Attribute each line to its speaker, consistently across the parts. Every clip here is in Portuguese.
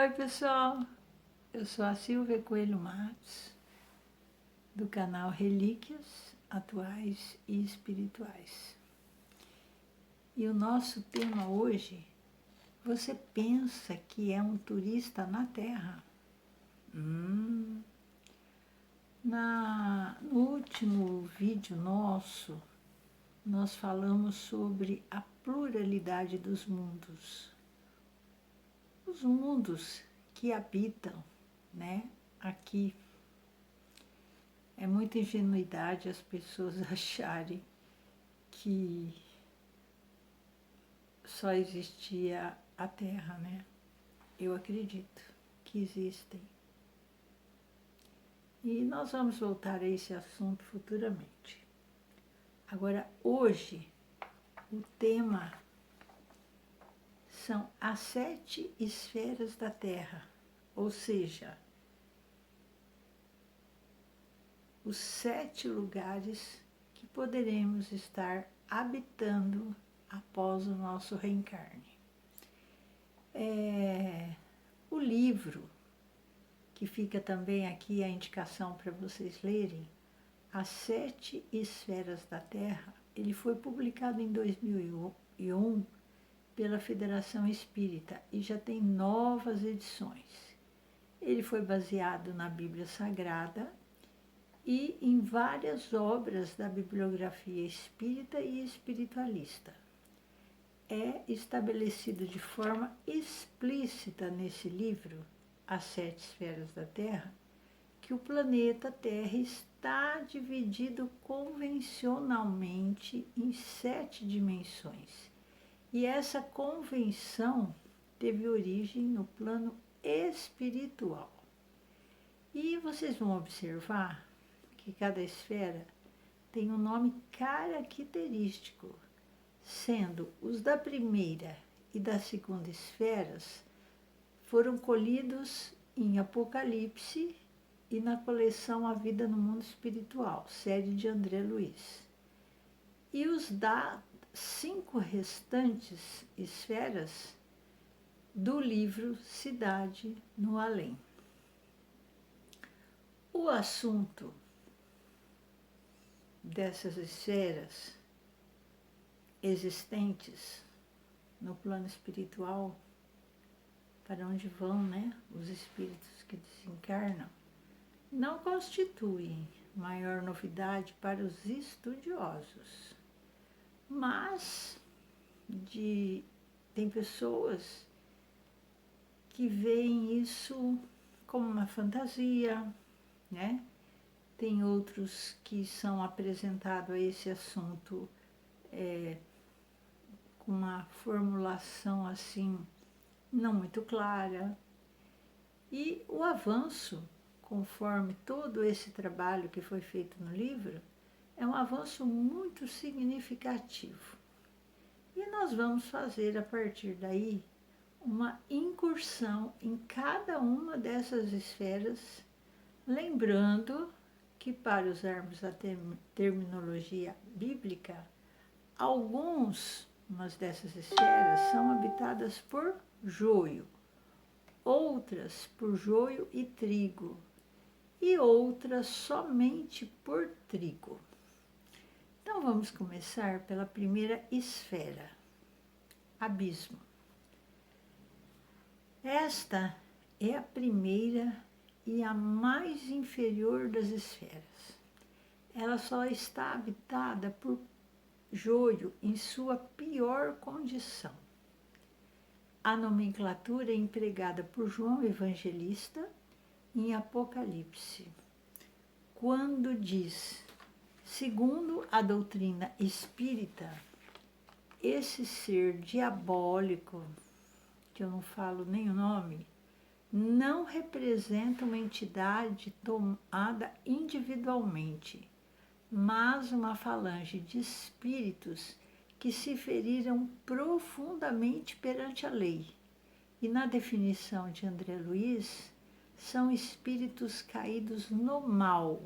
Speaker 1: Oi, pessoal. Eu sou a Silvia Coelho Matos, do canal Relíquias Atuais e Espirituais. E o nosso tema hoje, você pensa que é um turista na Terra? No último vídeo nosso, nós falamos sobre a pluralidade dos mundos. Os mundos que habitam, né, aqui. É muita ingenuidade as pessoas acharem que só existia a Terra, né? Eu acredito que existem. E nós vamos voltar a esse assunto futuramente. Agora, hoje, o tema são as 7 esferas da Terra, ou seja, os 7 lugares que poderemos estar habitando após o nosso reencarne. O livro, que fica também aqui a indicação para vocês lerem, As 7 Esferas da Terra, ele foi publicado em 2001 pela Federação Espírita e já tem novas edições. Ele foi baseado na Bíblia Sagrada e em várias obras da bibliografia espírita e espiritualista. É estabelecido de forma explícita nesse livro, As 7 Esferas da Terra, que o planeta Terra está dividido convencionalmente em 7 dimensões. E essa convenção teve origem no plano espiritual. E vocês vão observar que cada esfera tem um nome característico, sendo os da primeira e da segunda esferas foram colhidos em Apocalipse e na coleção A Vida no Mundo Espiritual, série de André Luiz. E os da 5 restantes esferas do livro Cidade no Além. O assunto dessas esferas existentes no plano espiritual, para onde vão, né, os espíritos que desencarnam, não constituem maior novidade para os estudiosos. Mas tem pessoas que veem isso como uma fantasia, né? Tem outros que são apresentados a esse assunto com uma formulação assim não muito clara. E o avanço, conforme todo esse trabalho que foi feito no livro, é um avanço muito significativo. E nós vamos fazer a partir daí uma incursão em cada uma dessas esferas, lembrando que, para usarmos a terminologia bíblica, umas dessas esferas são habitadas por joio, outras por joio e trigo, e outras somente por trigo. Então vamos começar pela primeira esfera, abismo. Esta é a primeira e a mais inferior das esferas. Ela só está habitada por joio em sua pior condição. A nomenclatura é empregada por João Evangelista em Apocalipse, quando diz: segundo a doutrina espírita, esse ser diabólico, que eu não falo nem o nome, não representa uma entidade tomada individualmente, mas uma falange de espíritos que se feriram profundamente perante a lei. E na definição de André Luiz, são espíritos caídos no mal,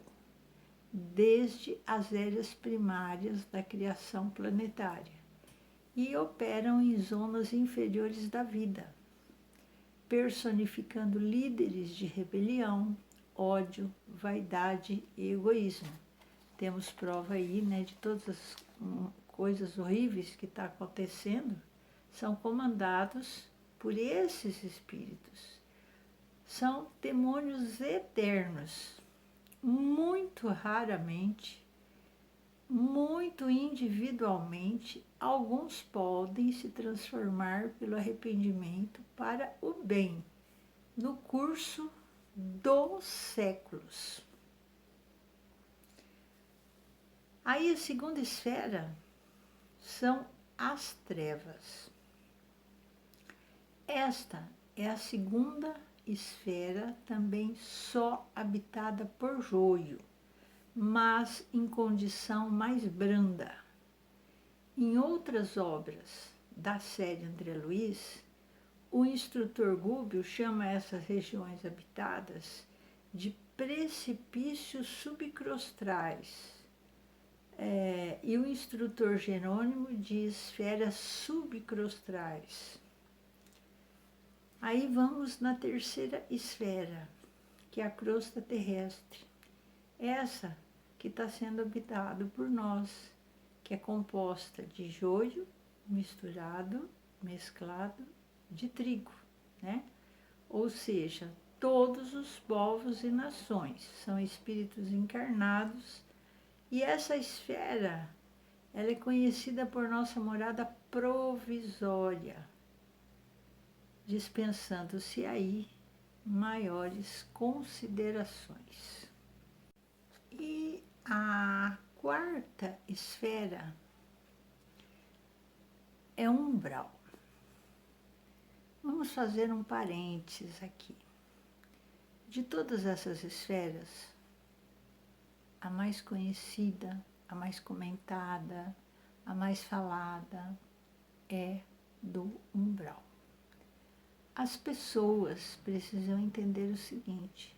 Speaker 1: desde as eras primárias da criação planetária, e operam em zonas inferiores da vida, personificando líderes de rebelião, ódio, vaidade e egoísmo. Temos prova aí, né, de todas as coisas horríveis que está acontecendo, são comandados por esses espíritos. São demônios eternos. Muito raramente, muito individualmente, alguns podem se transformar pelo arrependimento para o bem, no curso dos séculos. Aí a segunda esfera são as trevas. Esta é a segunda esfera, também só habitada por joio, mas em condição mais branda. Em outras obras da série André Luiz, o instrutor Gubbio chama essas regiões habitadas de precipícios subcrostrais. E o instrutor Jerônimo de esferas subcrostrais. Aí vamos na terceira esfera, que é a crosta terrestre. Essa que está sendo habitada por nós, que é composta de joio misturado, mesclado de trigo, né? Ou seja, todos os povos e nações são espíritos encarnados, e essa esfera, ela é conhecida por nossa morada provisória, dispensando-se aí maiores considerações. E a quarta esfera é um umbral. Vamos fazer um parênteses aqui. De todas essas esferas, a mais conhecida, a mais comentada, a mais falada é do umbral. As pessoas precisam entender o seguinte,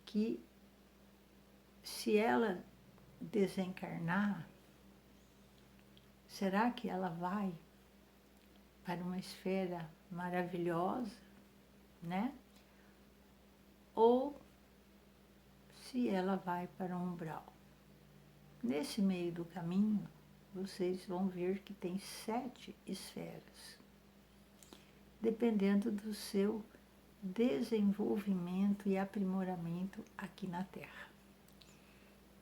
Speaker 1: que se ela desencarnar, será que ela vai para uma esfera maravilhosa, né? Ou se ela vai para um umbral? Nesse meio do caminho, vocês vão ver que tem 7 esferas, dependendo do seu desenvolvimento e aprimoramento aqui na Terra.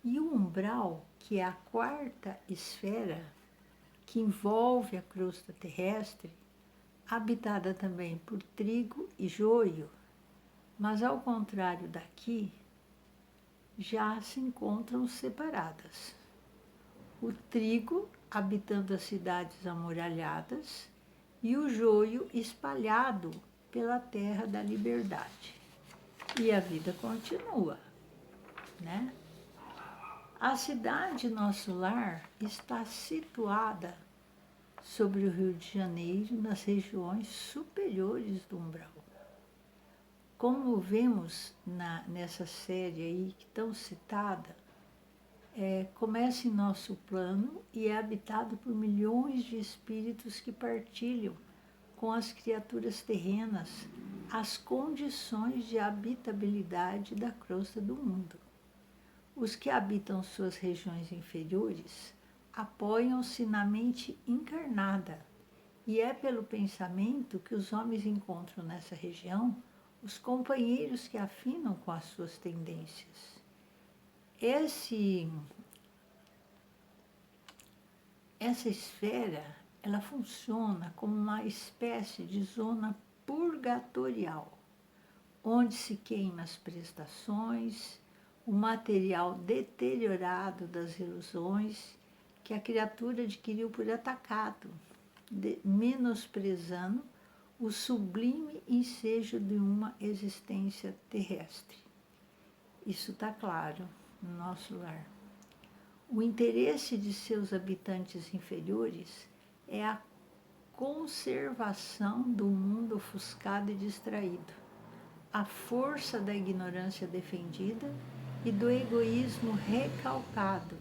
Speaker 1: E o umbral, que é a quarta esfera, que envolve a crosta terrestre, habitada também por trigo e joio, mas ao contrário daqui, já se encontram separadas. O trigo habitando as cidades amuralhadas e o joio espalhado pela terra da liberdade. E a vida continua, né? A cidade Nosso Lar está situada sobre o Rio de Janeiro, nas regiões superiores do umbral. Como vemos nessa série aí, que tão citada, começa em nosso plano e é habitado por milhões de espíritos que partilham com as criaturas terrenas as condições de habitabilidade da crosta do mundo. Os que habitam suas regiões inferiores apoiam-se na mente encarnada, e é pelo pensamento que os homens encontram nessa região os companheiros que afinam com as suas tendências. Essa esfera, ela funciona como uma espécie de zona purgatorial, onde se queima as prestações, o material deteriorado das ilusões que a criatura adquiriu por atacado, menosprezando o sublime ensejo de uma existência terrestre. Isso está claro no Nosso Lar. O interesse de seus habitantes inferiores é a conservação do mundo ofuscado e distraído, a força da ignorância defendida e do egoísmo recalcado,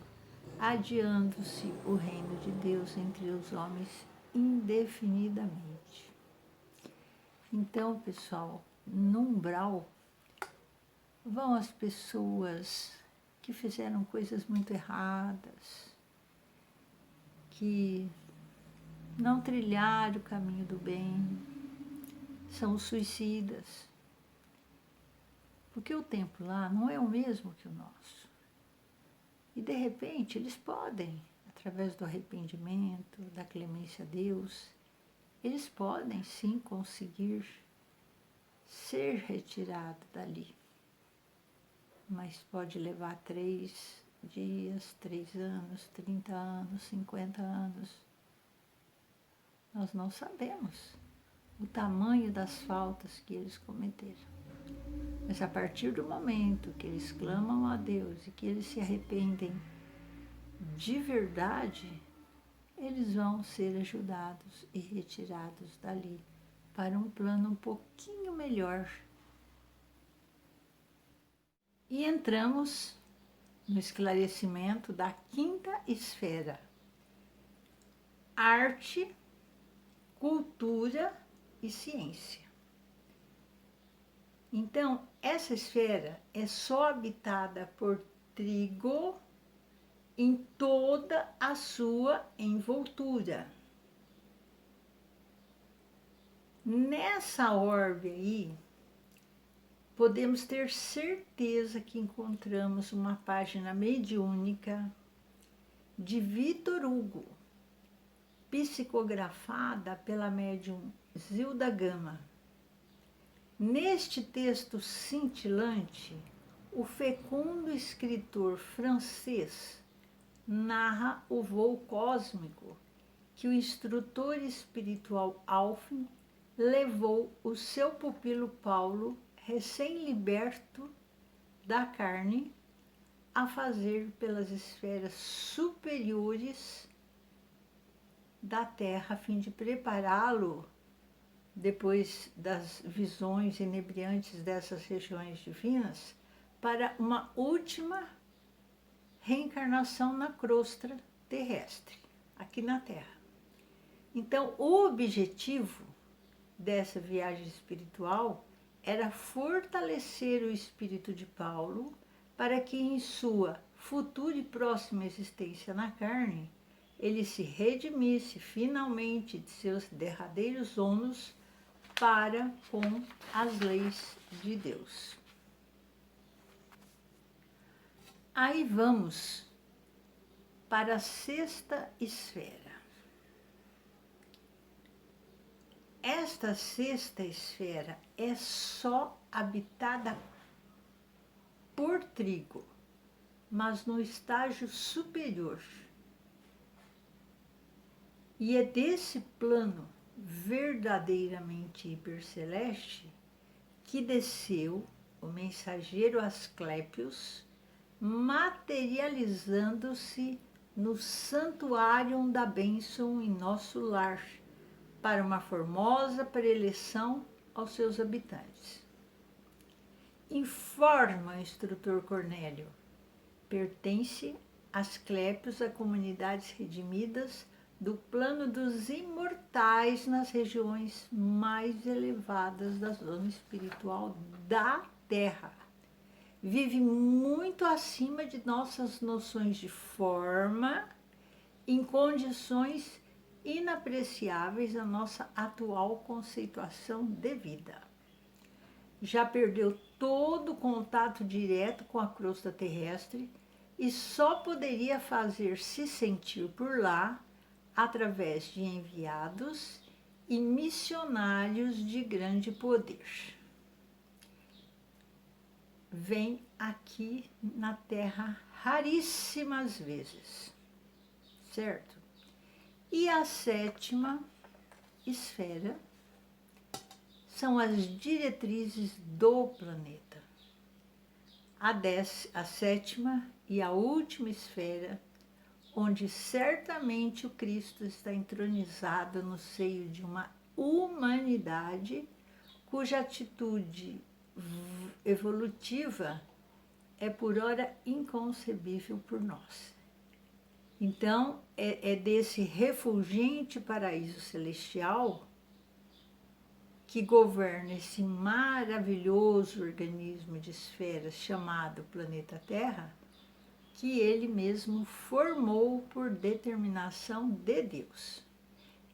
Speaker 1: adiando-se o reino de Deus entre os homens indefinidamente. Então, pessoal, no umbral vão as pessoas que fizeram coisas muito erradas, que não trilharam o caminho do bem, são os suicidas. Porque o tempo lá não é o mesmo que o nosso. E de repente eles podem, através do arrependimento, da clemência a Deus, eles podem sim conseguir ser retirados dali. Mas pode levar 3 dias, 3 anos, 30 anos, 50 anos. Nós não sabemos o tamanho das faltas que eles cometeram. Mas a partir do momento que eles clamam a Deus e que eles se arrependem de verdade, eles vão ser ajudados e retirados dali para um plano um pouquinho melhor. E entramos no esclarecimento da quinta esfera: arte, cultura e ciência. Então, essa esfera é só habitada por trigo em toda a sua envoltura. Nessa orbe aí, podemos ter certeza que encontramos uma página mediúnica de Vitor Hugo, psicografada pela médium Zilda Gama. Neste texto cintilante, o fecundo escritor francês narra o voo cósmico que o instrutor espiritual Alfim levou o seu pupilo Paulo, recém-liberto da carne, a fazer pelas esferas superiores da Terra, a fim de prepará-lo, depois das visões inebriantes dessas regiões divinas, para uma última reencarnação na crosta terrestre, aqui na Terra. Então, o objetivo dessa viagem espiritual era fortalecer o espírito de Paulo para que em sua futura e próxima existência na carne, ele se redimisse finalmente de seus derradeiros ônus para com as leis de Deus. Aí vamos para a sexta esfera. Esta sexta esfera é só habitada por trigo, mas no estágio superior. E é desse plano verdadeiramente hiperceleste que desceu o mensageiro Asclépios, materializando-se no santuário da bênção em nosso lar, para uma formosa preleção aos seus habitantes. Informa o instrutor Cornélio, pertence Asclépios a comunidades redimidas do plano dos imortais nas regiões mais elevadas da zona espiritual da Terra. Vive muito acima de nossas noções de forma, em condições inapreciáveis à nossa atual conceituação de vida. Já perdeu todo o contato direto com a crosta terrestre e só poderia fazer-se sentir por lá através de enviados e missionários de grande poder. Vem aqui na Terra raríssimas vezes, certo? E a sétima esfera são as diretrizes do planeta. A sétima e a última esfera, onde certamente o Cristo está entronizado no seio de uma humanidade cuja atitude evolutiva é por ora inconcebível por nós. Então, é desse refulgente paraíso celestial que governa esse maravilhoso organismo de esferas chamado planeta Terra, que ele mesmo formou por determinação de Deus.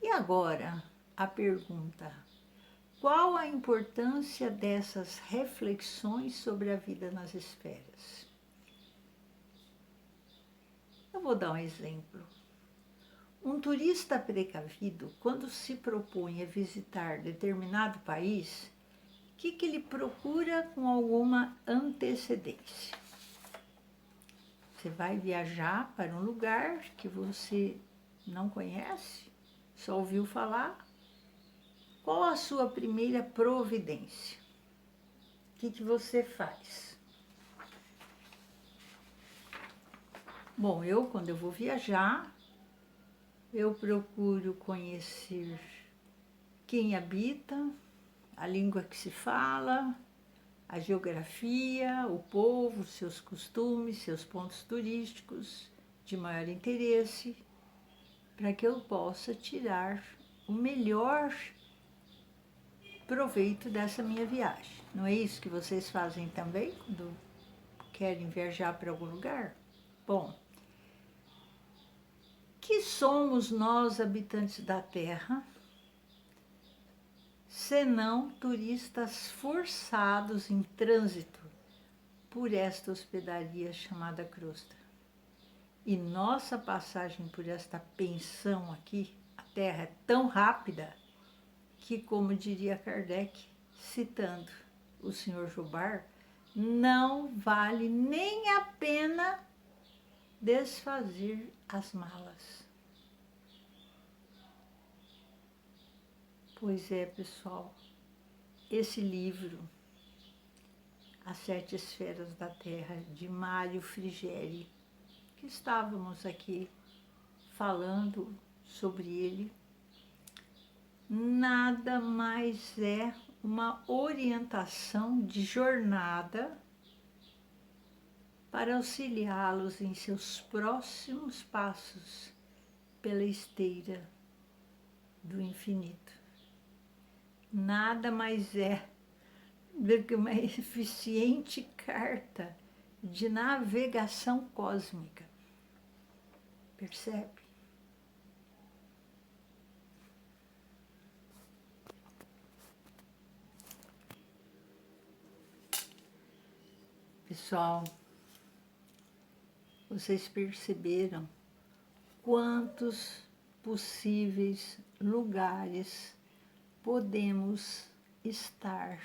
Speaker 1: E agora a pergunta: qual a importância dessas reflexões sobre a vida nas esferas? Eu vou dar um exemplo. Um turista precavido, quando se propõe a visitar determinado país, o que ele procura com alguma antecedência? Você vai viajar para um lugar que você não conhece, só ouviu falar. Qual a sua primeira providência? O que você faz? Bom, quando eu vou viajar, eu procuro conhecer quem habita, a língua que se fala, a geografia, o povo, seus costumes, seus pontos turísticos de maior interesse, para que eu possa tirar o melhor proveito dessa minha viagem. Não é isso que vocês fazem também quando querem viajar para algum lugar? Bom, que somos nós, habitantes da Terra, senão turistas forçados em trânsito por esta hospedaria chamada crosta? E nossa passagem por esta pensão aqui, a Terra é tão rápida que, como diria Kardec, citando o Sr. Jobard, não vale nem a pena desfazer as malas. Pois é, pessoal, esse livro, As Sete Esferas da Terra, de Mário Frigeri, que estávamos aqui falando sobre ele, nada mais é uma orientação de jornada para auxiliá-los em seus próximos passos pela esteira do infinito. Nada mais é do que uma eficiente carta de navegação cósmica. Percebe? Pessoal, vocês perceberam quantos possíveis lugares podemos estar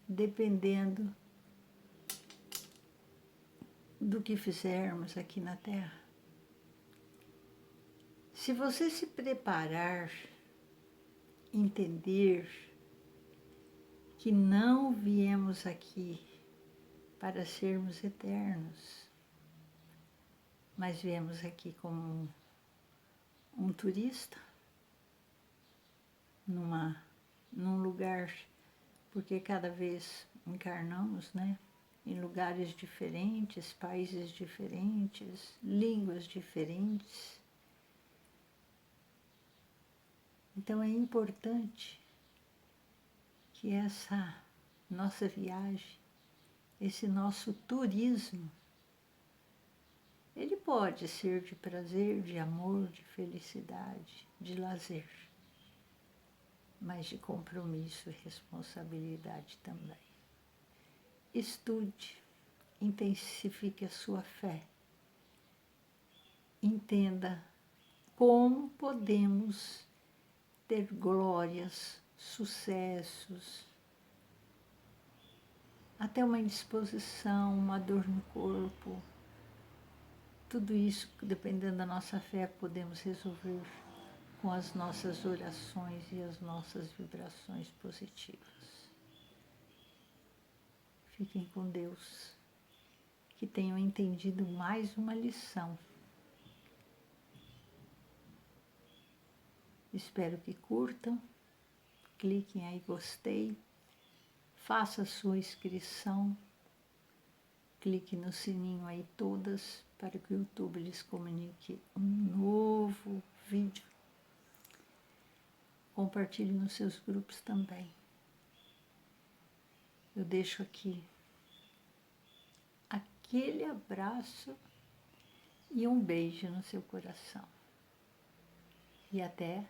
Speaker 1: dependendo do que fizermos aqui na Terra? Se você se preparar, entender que não viemos aqui para sermos eternos, mas viemos aqui como um turista, num lugar, porque cada vez encarnamos, né? Em lugares diferentes, países diferentes, línguas diferentes. Então é importante que essa nossa viagem, esse nosso turismo, ele pode ser de prazer, de amor, de felicidade, de lazer, mas de compromisso e responsabilidade também. Estude, intensifique a sua fé, entenda como podemos ter glórias, sucessos, até uma indisposição, uma dor no corpo. Tudo isso, dependendo da nossa fé, podemos resolver com as nossas orações e as nossas vibrações positivas. Fiquem com Deus, que tenham entendido mais uma lição. Espero que curtam, cliquem aí gostei, faça a sua inscrição, clique no sininho aí todas para que o YouTube lhes comunique um novo vídeo. compartilhe nos seus grupos também. Eu deixo aqui aquele abraço e um beijo no seu coração. E até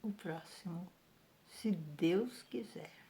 Speaker 1: o próximo, se Deus quiser.